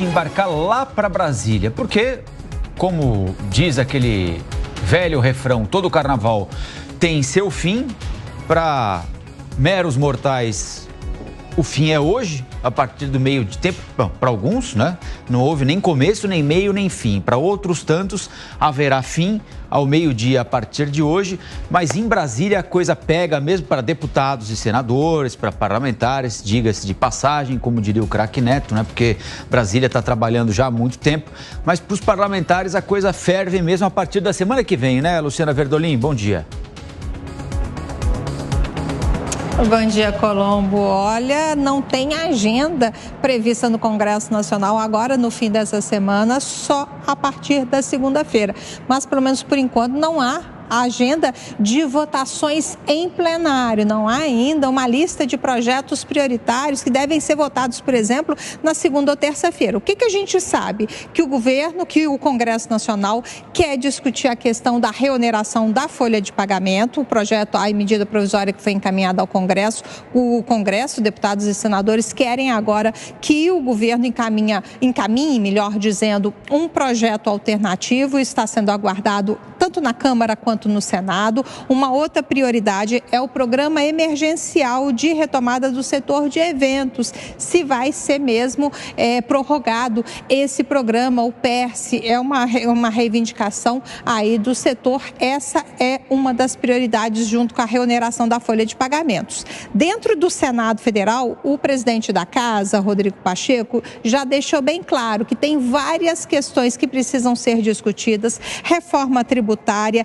Embarcar lá para Brasília, porque, como diz aquele velho refrão, todo carnaval tem seu fim. Para meros mortais, o fim é hoje, a partir do meio de tempo. Para alguns, né? Não houve nem começo, nem meio, nem fim. Para outros tantos, haverá fim ao meio-dia a partir de hoje. Mas em Brasília a coisa pega mesmo para deputados e senadores, para parlamentares, diga-se de passagem, como diria o craque Neto, né? Porque Brasília está trabalhando já há muito tempo. Mas para os parlamentares a coisa ferve mesmo a partir da semana que vem, né, Luciana Verdolim? Bom dia. Bom dia, Colombo. Olha, não tem agenda prevista no Congresso Nacional agora no fim dessa semana, só a partir da segunda-feira. Mas, pelo menos por enquanto, não há a agenda de votações em plenário. Não há ainda uma lista de projetos prioritários que devem ser votados, por exemplo, na segunda ou terça-feira. O que a gente sabe? Que o governo, que o Congresso Nacional quer discutir a questão da reoneração da folha de pagamento, o projeto, a medida provisória que foi encaminhada ao Congresso. O Congresso, deputados e senadores, querem agora que o governo encaminhe, melhor dizendo, um projeto alternativo. Está sendo aguardado tanto na Câmara quanto no Senado. Uma outra prioridade é o programa emergencial de retomada do setor de eventos. Se vai ser mesmo prorrogado esse programa, o PERSE, é uma reivindicação aí do setor. Essa é uma das prioridades junto com a reoneração da folha de pagamentos. Dentro do Senado Federal, o presidente da Casa, Rodrigo Pacheco, já deixou bem claro que tem várias questões que precisam ser discutidas. Reforma tributária,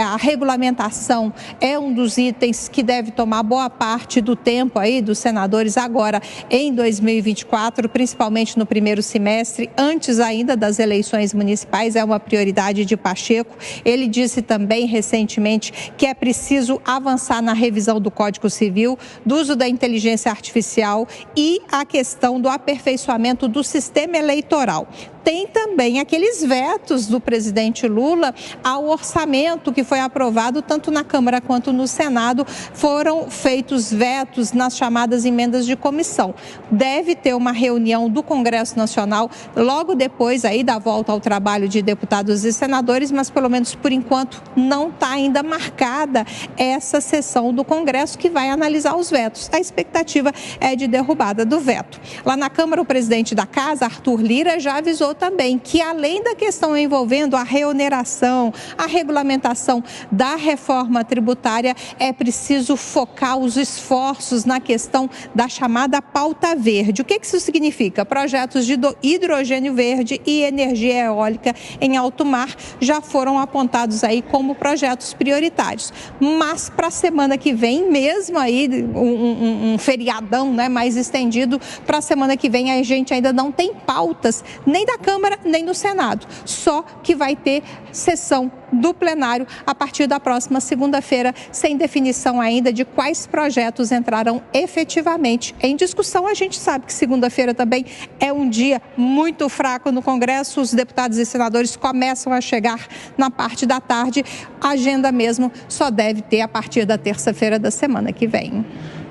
a regulamentação é um dos itens que deve tomar boa parte do tempo aí dos senadores agora em 2024, principalmente no primeiro semestre, antes ainda das eleições municipais. É uma prioridade de Pacheco. Ele disse também recentemente que é preciso avançar na revisão do Código Civil, do uso da inteligência artificial e a questão do aperfeiçoamento do sistema eleitoral. Tem também aqueles vetos do presidente Lula ao orçamento que foi aprovado tanto na Câmara quanto no Senado. Foram feitos vetos nas chamadas emendas de comissão. Deve ter uma reunião do Congresso Nacional logo depois aí da volta ao trabalho de deputados e senadores, mas pelo menos por enquanto não está ainda marcada essa sessão do Congresso que vai analisar os vetos. A expectativa é de derrubada do veto. Lá na Câmara, o presidente da Casa, Arthur Lira, já avisou também que, além da questão envolvendo a reoneração, a regulamentação da reforma tributária, é preciso focar os esforços na questão da chamada pauta verde. O que isso significa? Projetos de hidrogênio verde e energia eólica em alto mar já foram apontados aí como projetos prioritários. Mas para a semana que vem, mesmo aí um feriadão, né, mais estendido, para a semana que vem a gente ainda não tem pautas nem da Câmara nem no Senado, só que vai ter sessão do plenário a partir da próxima segunda-feira, sem definição ainda de quais projetos entrarão efetivamente em discussão. A gente sabe que segunda-feira também é um dia muito fraco no Congresso, os deputados e senadores começam a chegar na parte da tarde, a agenda mesmo só deve ter a partir da terça-feira da semana que vem.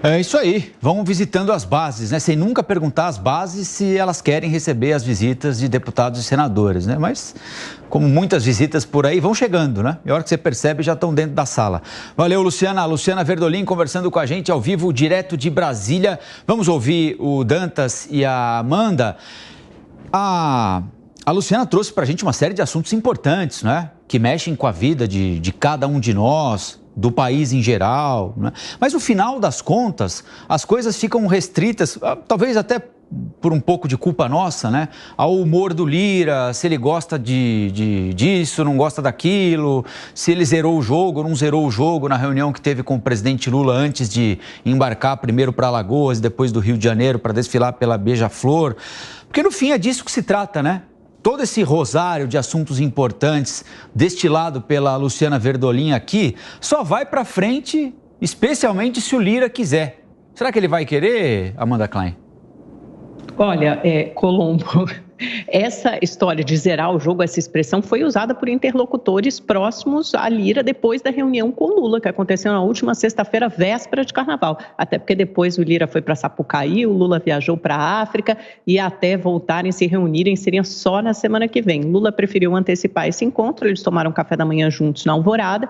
É isso aí, vão visitando as bases, né? Sem nunca perguntar às bases se elas querem receber as visitas de deputados e senadores, né? Mas, como muitas visitas por aí, vão chegando, né? E a hora que você percebe, já estão dentro da sala. Valeu, Luciana. A Luciana Verdolim conversando com a gente ao vivo, direto de Brasília. Vamos ouvir o Dantas e a Amanda. A Luciana trouxe para a gente uma série de assuntos importantes, né? Que mexem com a vida de cada um de nós, do país em geral, né? Mas no final das contas, as coisas ficam restritas, talvez até por um pouco de culpa nossa, né? Ao humor do Lira, se ele gosta disso, não gosta daquilo, se ele zerou o jogo ou não zerou o jogo na reunião que teve com o presidente Lula antes de embarcar primeiro para Alagoas e depois do Rio de Janeiro para desfilar pela Beija-Flor. Porque no fim é disso que se trata, né? Todo esse rosário de assuntos importantes destilado pela Luciana Verdolim aqui só vai para frente, especialmente se o Lira quiser. Será que ele vai querer, Amanda Klein? Olha, Colombo, Essa história de zerar o jogo, essa expressão, foi usada por interlocutores próximos à Lira depois da reunião com Lula, que aconteceu na última sexta-feira, véspera de Carnaval. Até porque depois o Lira foi para Sapucaí, o Lula viajou para a África e até voltarem a se reunirem seria só na semana que vem. Lula preferiu antecipar esse encontro, eles tomaram café da manhã juntos na Alvorada.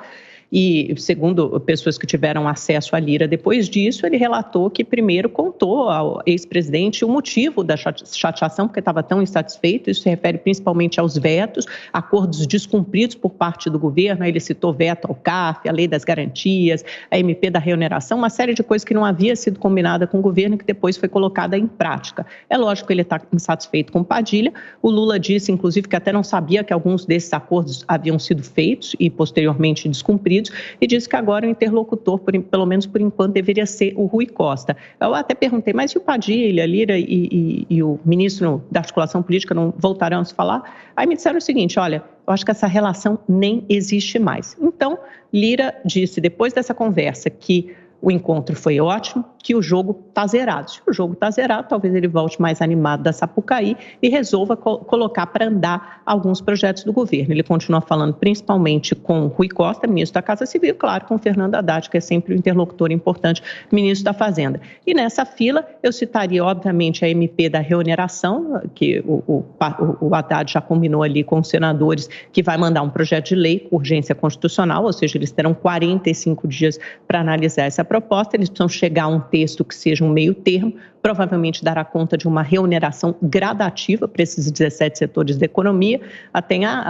E, segundo pessoas que tiveram acesso à Lira depois disso, ele relatou que primeiro contou ao ex-presidente o motivo da chateação, porque estava tão insatisfeito. Isso se refere principalmente aos vetos, acordos descumpridos por parte do governo. Ele citou veto ao CARF, a Lei das Garantias, a MP da Reoneração, uma série de coisas que não havia sido combinada com o governo e que depois foi colocada em prática. É lógico que ele está insatisfeito com Padilha. O Lula disse, inclusive, que até não sabia que alguns desses acordos haviam sido feitos e posteriormente descumpridos, e disse que agora o interlocutor, pelo menos por enquanto, deveria ser o Rui Costa. Eu até perguntei, mas e o Padilha, Lira e o ministro da Articulação Política não voltarão a se falar? Aí me disseram o seguinte, olha, eu acho que essa relação nem existe mais. Então, Lira disse, depois dessa conversa, que o encontro foi ótimo, que o jogo está zerado. Se o jogo está zerado, talvez ele volte mais animado da Sapucaí e resolva colocar para andar alguns projetos do governo. Ele continua falando principalmente com Rui Costa, ministro da Casa Civil, claro, com Fernando Haddad, que é sempre o interlocutor importante, ministro da Fazenda. E nessa fila, eu citaria, obviamente, a MP da Reoneração, que o Haddad já combinou ali com os senadores, que vai mandar um projeto de lei com urgência constitucional, ou seja, eles terão 45 dias para analisar essa proposta. Eles precisam chegar a um texto que seja um meio termo, provavelmente dará conta de uma reoneração gradativa para esses 17 setores da economia.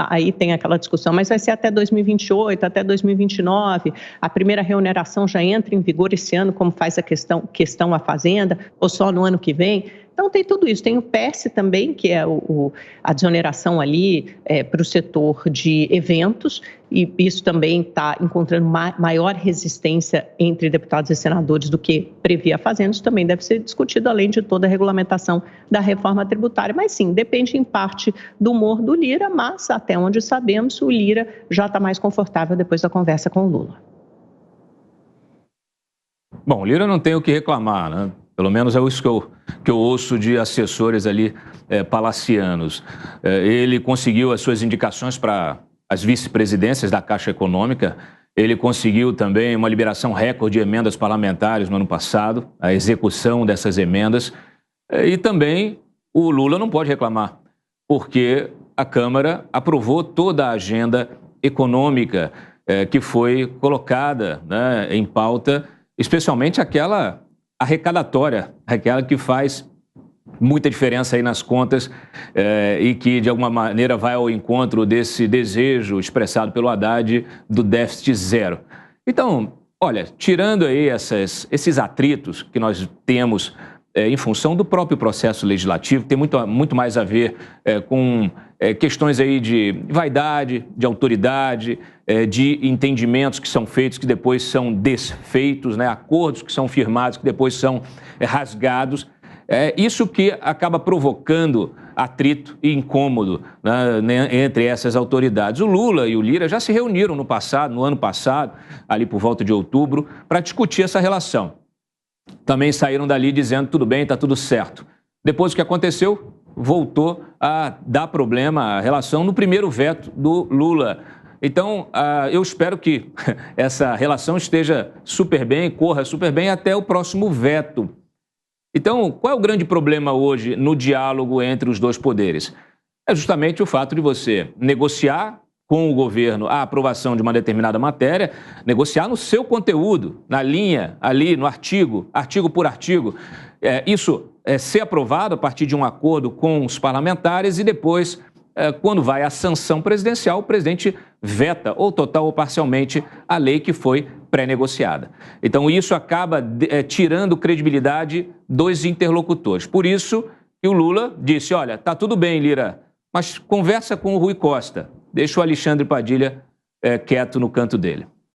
Aí tem aquela discussão, mas vai ser até 2028, até 2029, a primeira reoneração já entra em vigor esse ano, como faz a questão a Fazenda, ou só no ano que vem? Então tem tudo isso, tem o PES também, que é a desoneração ali para o setor de eventos, e isso também está encontrando maior resistência entre deputados e senadores do que previa a Fazenda. Isso também deve ser discutido, além de toda a regulamentação da reforma tributária. Mas sim, depende em parte do humor do Lira, mas até onde sabemos, o Lira já está mais confortável depois da conversa com o Lula. Bom, o Lira não tem o que reclamar, né? Pelo menos é isso que eu ouço de assessores ali palacianos. Ele conseguiu as suas indicações para as vice-presidências da Caixa Econômica. Ele conseguiu também uma liberação recorde de emendas parlamentares no ano passado, a execução dessas emendas. E também o Lula não pode reclamar, porque a Câmara aprovou toda a agenda econômica que foi colocada, né, em pauta, especialmente aquela arrecadatória, aquela que faz muita diferença aí nas contas e que, de alguma maneira, vai ao encontro desse desejo expressado pelo Haddad do déficit zero. Então, olha, tirando aí esses atritos que nós temos em função do próprio processo legislativo, tem muito mais a ver com questões aí de vaidade, de autoridade, de entendimentos que são feitos que depois são desfeitos, né? Acordos que são firmados que depois são rasgados. Isso que acaba provocando atrito e incômodo, né, entre essas autoridades. O Lula e o Lira já se reuniram no ano passado, ali por volta de outubro, para discutir essa relação. Também saíram dali dizendo tudo bem, está tudo certo. Depois o que aconteceu, voltou a dar problema a relação no primeiro veto do Lula. Então, eu espero que essa relação esteja super bem, corra super bem até o próximo veto. Então, qual é o grande problema hoje no diálogo entre os dois poderes? É justamente o fato de você negociar com o governo a aprovação de uma determinada matéria, negociar no seu conteúdo, na linha, ali no artigo por artigo. Isso ser aprovado a partir de um acordo com os parlamentares e depois, quando vai à sanção presidencial, o presidente veta, ou total ou parcialmente, a lei que foi pré-negociada. Então, isso acaba tirando credibilidade dos interlocutores. Por isso que o Lula disse, olha, tá tudo bem, Lira, mas conversa com o Rui Costa, deixa o Alexandre Padilha quieto no canto dele.